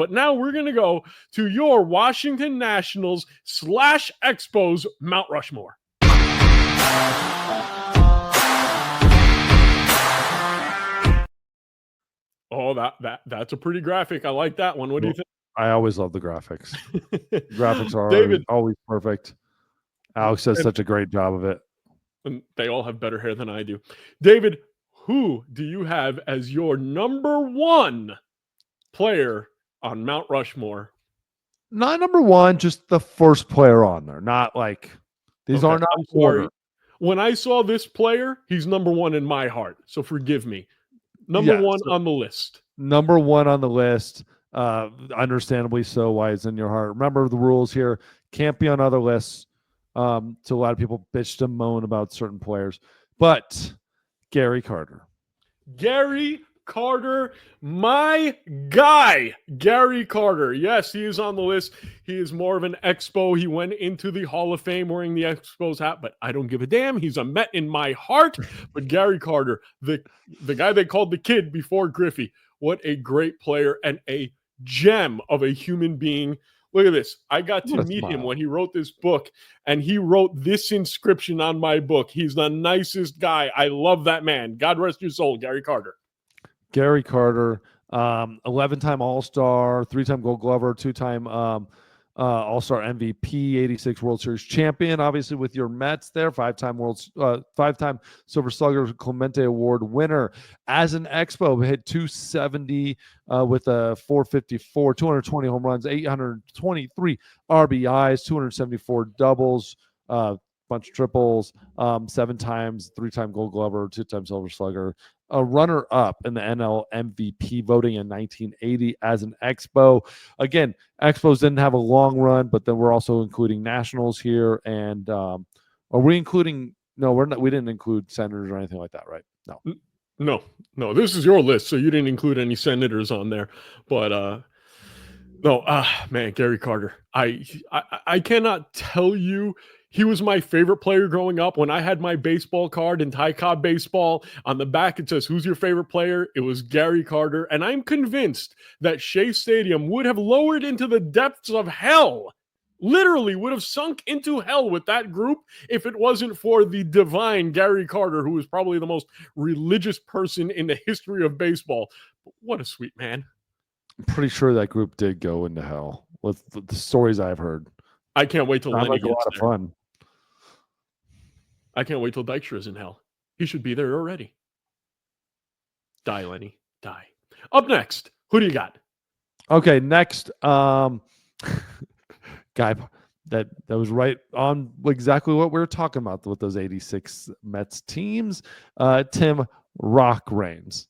But now we're going to go to your Washington Nationals / Expos Mount Rushmore. Oh, that's a pretty graphic. I like that one. What do you think? I always love the graphics. Graphics are David, always perfect. Alex does such a great job of it. And they all have better hair than I do. David, who do you have as your number one player on Mount Rushmore? Not number one, just the first player on there. Not like these are not order. When I saw this player, he's number one in my heart. So forgive me. Number one on the list. Number one on the list. Understandably so, why it's in your heart. Remember the rules here. Can't be on other lists. So a lot of people bitched and moan about certain players. But Gary Carter. Gary Carter, my guy, Gary Carter. Yes, he is on the list. He is more of an Expo. He went into the Hall of Fame wearing the Expos hat, but I don't give a damn. He's a Met in my heart. But Gary Carter, the guy they called the kid before Griffey, what a great player and a gem of a human being. Look at this. I got to meet him when he wrote this book, and he wrote this inscription on my book. He's the nicest guy. I love that man. God rest your soul, Gary Carter. Gary Carter, 11-time All-Star, 3-time Gold Glover, 2-time All-Star MVP, 86 World Series champion, obviously with your Mets there, 5-time Silver Slugger Clemente Award winner. As an Expo, hit 270 with a 454, 220 home runs, 823 RBIs, 274 doubles, bunch of triples, 7 times, 3-time Gold Glover, 2-time Silver Slugger, a runner-up in the NL MVP voting in 1980 as an Expo. Again, Expos didn't have a long run, but then we're also including Nationals here. And are we including? No, we're not. We didn't include Senators or anything like that, right? No. This is your list, so you didn't include any Senators on there. But man, Gary Carter. I cannot tell you. He was my favorite player growing up. When I had my baseball card in Ty Cobb baseball, on the back it says, "Who's your favorite player?" It was Gary Carter. And I'm convinced that Shea Stadium would have lowered into the depths of hell, literally would have sunk into hell with that group if it wasn't for the divine Gary Carter, who was probably the most religious person in the history of baseball. But what a sweet man. I'm pretty sure that group did go into hell with the stories I've heard. I can't wait till Lenny gets a lot of fun. I can't wait till Dykstra's in hell. He should be there already. Die, Lenny. Die. Up next, who do you got? Okay, next, guy that was right on exactly what we were talking about with those 86 Mets teams, Tim Rock Raines.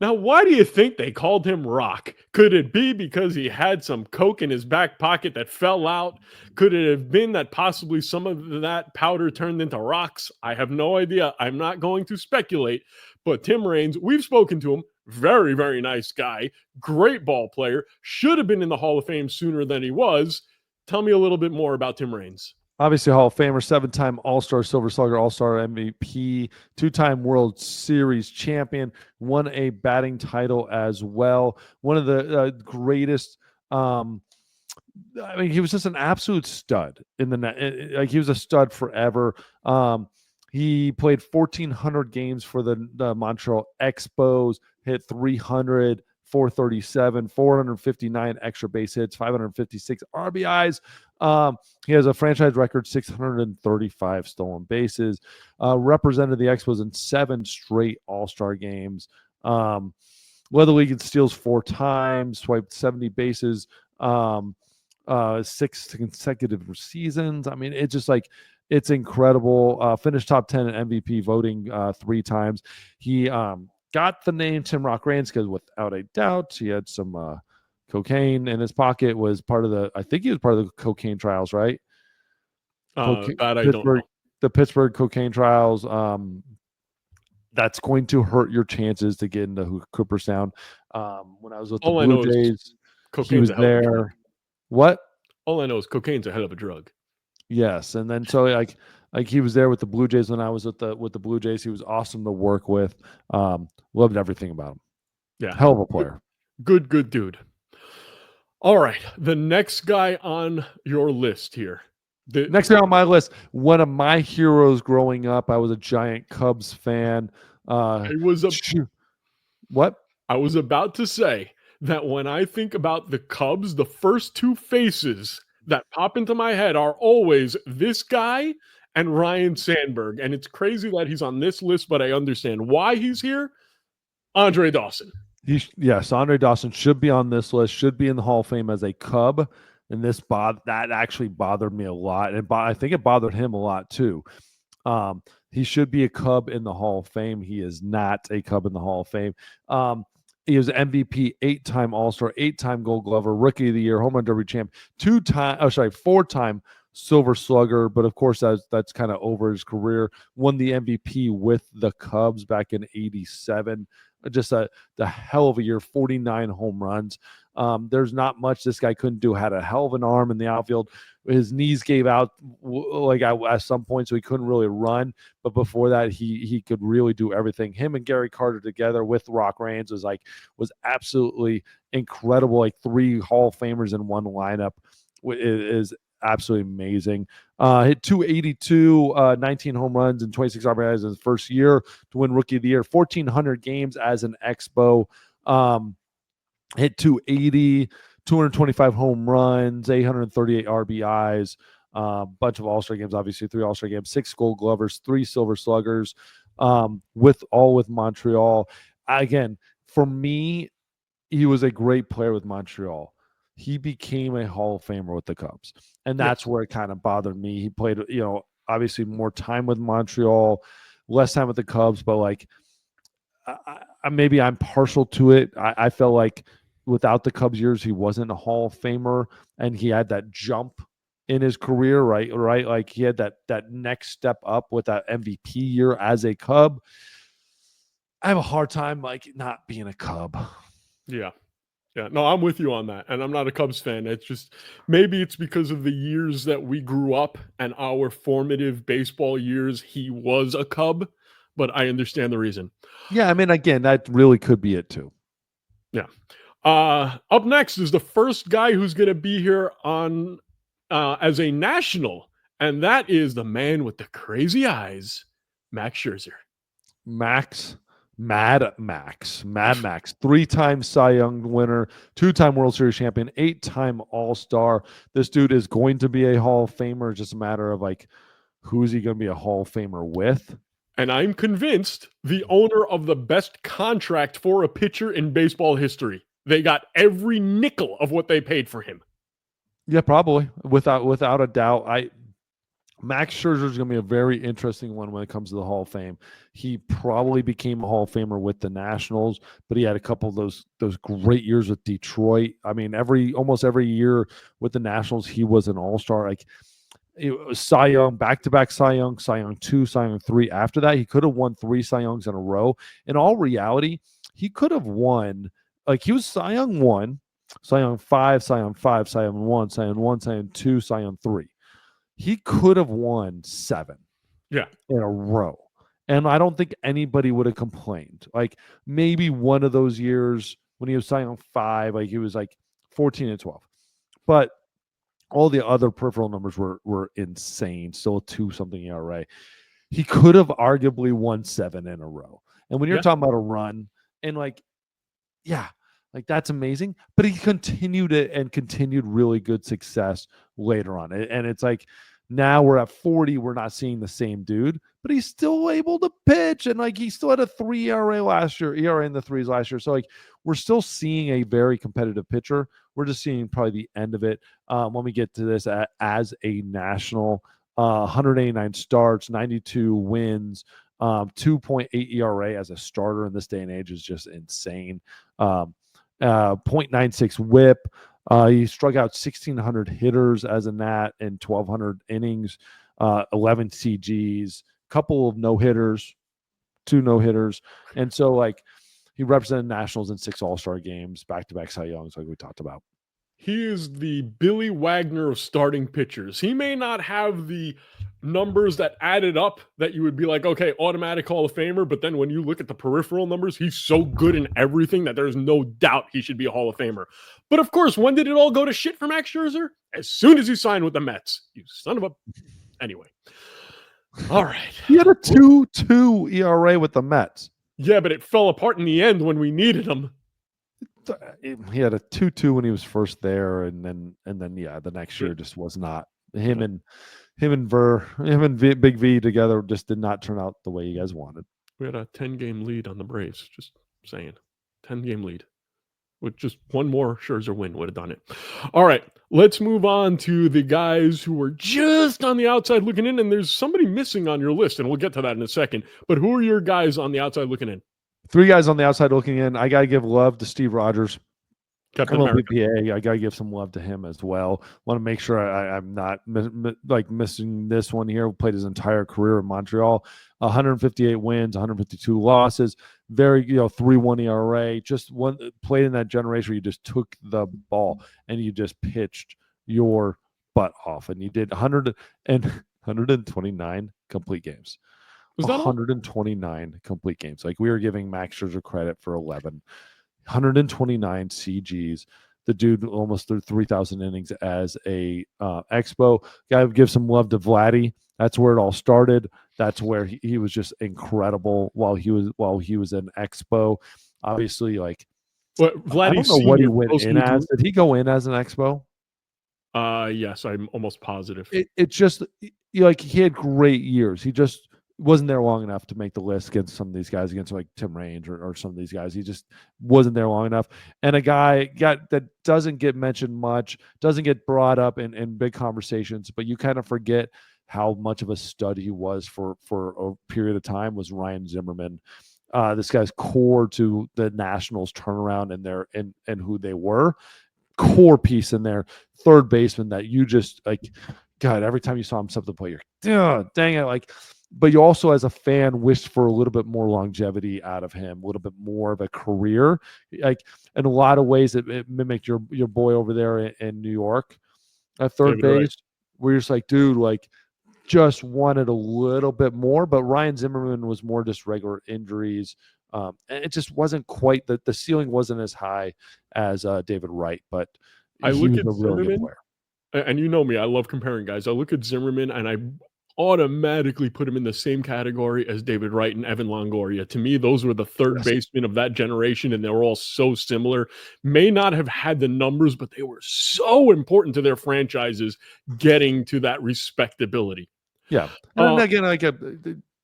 Now, why do you think they called him Rock? Could it be because he had some coke in his back pocket that fell out? Could it have been that possibly some of that powder turned into rocks? I have no idea. I'm not going to speculate. But Tim Raines, we've spoken to him. Very, very nice guy. Great ball player. Should have been in the Hall of Fame sooner than he was. Tell me a little bit more about Tim Raines. Obviously, Hall of Famer, 7-time All-Star, Silver Slugger, All-Star MVP, 2-time World Series champion, won a batting title as well. One of the greatest. He was just an absolute stud in the net. Like, he was a stud forever. He played 1,400 games for the Montreal Expos, hit 300. 437, 459 extra base hits, 556 RBIs. He has a franchise record, 635 stolen bases. Represented the Expos in 7 straight All-Star games. Led the league in steals 4 times, swiped 70 bases, 6 consecutive seasons. I mean, it's just like, it's incredible. Finished top 10 in MVP voting 3 times. He got the name Tim Rock Raines because without a doubt he had some cocaine in his pocket. Was part of the, I think he was part of the cocaine trials, right? That I don't know. The Pittsburgh cocaine trials. That's going to hurt your chances to get into Cooperstown. When I was with the Blue Jays, he was there. What? All I know is cocaine's a hell of a drug. Yes, and then so like he was there with the Blue Jays when I was with the Blue Jays. He was awesome to work with. Loved everything about him. Yeah, hell of a player. Good dude. All right, the next guy on your list here. Next guy on my list, one of my heroes growing up. I was a giant Cubs fan. I was a What? I was about to say that when I think about the Cubs, the first two faces that pop into my head are always this guy and Ryan Sandberg. And it's crazy that he's on this list, but I understand why he's here. Andre Dawson. Yes, Andre Dawson should be on this list, should be in the Hall of Fame as a Cub. And that actually bothered me a lot. And I think it bothered him a lot too. He should be a Cub in the Hall of Fame. He is not a Cub in the Hall of Fame. He was MVP, 8-time All-Star, 8-time Gold Glover, Rookie of the Year, Home Run Derby champ, 4-time Silver Slugger. But of course, that's kind of over his career. Won the MVP with the Cubs back in '87. Just the hell of a year, 49 home runs. There's not much this guy couldn't do. Had a hell of an arm in the outfield. His knees gave out at some point, so he couldn't really run. But before that, he could really do everything. Him and Gary Carter together with Rock Reigns was absolutely incredible. Like 3 Hall of Famers in one lineup is absolutely amazing. Hit 282, 19 home runs and 26 RBIs in his first year to win Rookie of the Year. 1,400 games as an Expo. Hit 280, 225 home runs, 838 RBIs, bunch of All-Star games, obviously 3 All-Star games, 6 Gold Glovers, 3 Silver Sluggers, with Montreal. Again, for me, he was a great player with Montreal. He became a Hall of Famer with the Cubs, and that's where it kind of bothered me. He played, obviously more time with Montreal, less time with the Cubs, but maybe I'm partial to it. I felt like without the Cubs years, he wasn't a Hall of Famer, and he had that jump in his career, right? Like he had that next step up with that MVP year as a Cub. I have a hard time not being a Cub. Yeah. Yeah, no, I'm with you on that. And I'm not a Cubs fan. It's just maybe it's because of the years that we grew up and our formative baseball years, he was a Cub, but I understand the reason. Yeah, I mean, again, that really could be it too. Yeah. Up next is the first guy who's going to be here on as a national, and that is the man with the crazy eyes, Max Scherzer. Mad Max, 3-time Cy Young winner, 2-time World Series champion, 8-time All-Star. This dude is going to be a Hall of Famer. It's just a matter of who's he going to be a Hall of Famer with? And I'm convinced the owner of the best contract for a pitcher in baseball history. They got every nickel of what they paid for him. Yeah, probably. Without a doubt. Max Scherzer is going to be a very interesting one when it comes to the Hall of Fame. He probably became a Hall of Famer with the Nationals, but he had a couple of those great years with Detroit. I mean, almost every year with the Nationals, he was an All-Star. It was Cy Young, back-to-back Cy Young 2, Cy Young 3. After that, he could have won 3 Cy Youngs in a row. In all reality, he could have won. He was Cy Young 1, Cy Young 5, Cy Young 5, Cy Young 1, Cy Young 1, Cy Young 2, Cy Young 3. He could have won 7 in a row. And I don't think anybody would have complained. Maybe one of those years when he was Cy Young 5, he was 14 and 12. But all the other peripheral numbers were insane. Still a 2-something ERA. He could have arguably won 7 in a row. And when you're talking about a run, and that's amazing. But he continued it and continued really good success later on. And it's now we're at 40, we're not seeing the same dude, but he's still able to pitch. And he still had a 3 ERA last year, ERA in the 3s last year. So we're still seeing a very competitive pitcher. We're just seeing probably the end of it when we get to this as a national. 189 starts, 92 wins, 2.8 ERA as a starter in this day and age is just insane. 0.96 whip. He struck out 1,600 hitters as a Nat in 1,200 innings, 11 CGs, couple of no-hitters, 2 no-hitters. And so, he represented Nationals in 6 All-Star games, back-to-back Cy Youngs, like we talked about. He is the Billy Wagner of starting pitchers. He may not have the numbers that added up that you would be like, okay, automatic Hall of Famer. But then when you look at the peripheral numbers, he's so good in everything that there's no doubt he should be a Hall of Famer. But of course, when did it all go to shit for Max Scherzer? As soon as he signed with the Mets. You son of a. Anyway. All right. He had a 2.2 ERA with the Mets. Yeah, but it fell apart in the end when we needed him. He had a 2.2 when he was first there, and then yeah, the next year just was not him and Big V together just did not turn out the way you guys wanted. We had a 10-game lead on the Braves. Just saying, 10-game lead. With just one more Scherzer win would have done it. All right, let's move on to the guys who were just on the outside looking in, and there's somebody missing on your list, and we'll get to that in a second. But who are your guys on the outside looking in? 3 guys on the outside looking in. I got to give love to Steve Rogers. Captain America. BPA. I got to give some love to him as well. Want to make sure I'm not missing this one here. Played his entire career in Montreal. 158 wins, 152 losses. Very, 3.1 ERA. Just played in that generation where you just took the ball and you just pitched your butt off. And you did 129 complete games. Was that 129 complete games? Like, we were giving Max Scherzer credit for 11. 129 CGs. The dude almost threw 3,000 innings as a Expo. Got to give some love to Vladdy. That's where it all started. That's where he was just incredible while he was an Expo. Obviously, like, Vladdy, I don't know what he went in as. Did he go in as an Expo? Yes, I'm almost positive. It's just like he had great years. He just wasn't there long enough to make the list against some of these guys, against like Tim Raines or some of these guys. He just wasn't there long enough. And a guy that doesn't get mentioned much, doesn't get brought up in big conversations, but you kind of forget how much of a stud he was for a period of time, was Ryan Zimmerman. This guy's core to the Nationals turnaround and who they were. Core piece in there. Third baseman that you just like, God, every time you saw him step the plate, you're, dang it, like. But you also, as a fan, wished for a little bit more longevity out of him, a little bit more of a career. Like, in a lot of ways, it mimicked your boy over there in New York at third base, right, where you're just like, dude, like, just wanted a little bit more. But Ryan Zimmerman was more just regular injuries. And it just wasn't quite, the ceiling wasn't as high as David Wright. But I look at Zimmerman, and you know me, I love comparing guys. I look at Zimmerman, and I automatically put him in the same category as David Wright and Evan Longoria. To me, those were the third basemen of that generation, and they were all so similar. May not have had the numbers, but they were so important to their franchises getting to that respectability. Yeah. And again, like,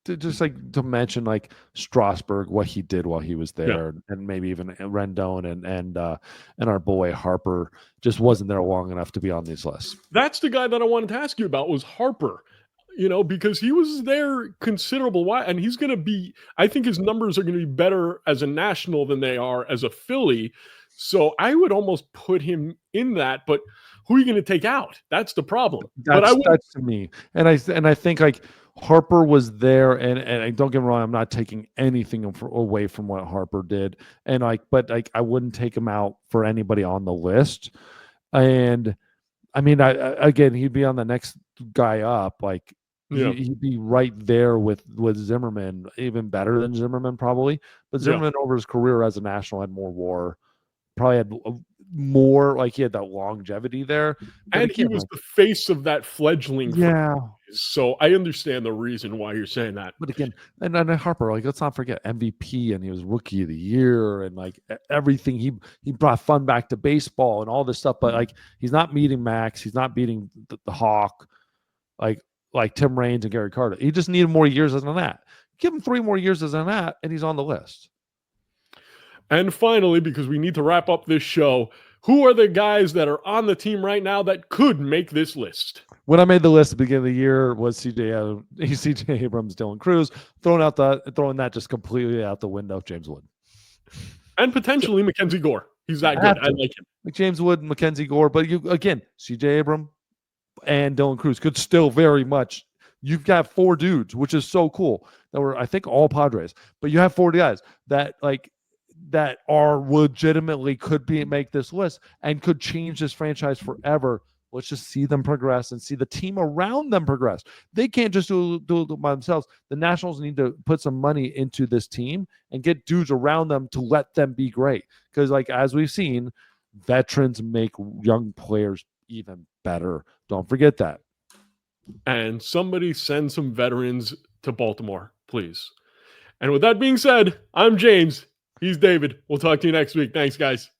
just like to mention, like, Strasburg, what he did while he was there, and maybe even Rendon and our boy Harper just wasn't there long enough to be on these lists. That's the guy that I wanted to ask you about, was Harper. Because he was there considerable while, and he's going to be, I think his numbers are going to be better as a National than they are as a Philly. So I would almost put him in that, but who are you going to take out? That's the problem. That's to me. And I think, like, Harper was there, and don't get me wrong, I'm not taking anything away from what Harper did. And but I wouldn't take him out for anybody on the list. And I mean, again, he'd be on the next guy up, like, he'd be right there with Zimmerman, even better than Zimmerman probably. But Zimmerman over his career as a National had more WAR, probably had more, like, he had that longevity there. But and he was the face of that fledgling. Yeah. So I understand the reason why you're saying that. But again, and Harper, like, let's not forget MVP, and he was Rookie of the Year, and like everything. He brought fun back to baseball and all this stuff. But like, he's not beating Max. He's not beating the Hawk, like Tim Raines and Gary Carter. He just needed more years than that. Give him 3 more years than that, and he's on the list. And finally, because we need to wrap up this show, who are the guys that are on the team right now that could make this list? When I made the list at the beginning of the year, was CJ Abrams, Dylan Cruz, throwing that just completely out the window. James Wood, and potentially Mackenzie Gore. He's that good. I like him. Like James Wood, Mackenzie Gore, but CJ Abrams and Dylan Cruz could still very much. You've got 4 dudes, which is so cool. That were, I think, all Padres, but you have 4 guys that are legitimately could make this list and could change this franchise forever. Let's just see them progress and see the team around them progress. They can't just do it by themselves. The Nationals need to put some money into this team and get dudes around them to let them be great. Because, like, as we've seen, veterans make young players even better. Don't forget that. And somebody send some veterans to Baltimore, please. And with that being said, I'm James. He's David. We'll talk to you next week. Thanks, guys.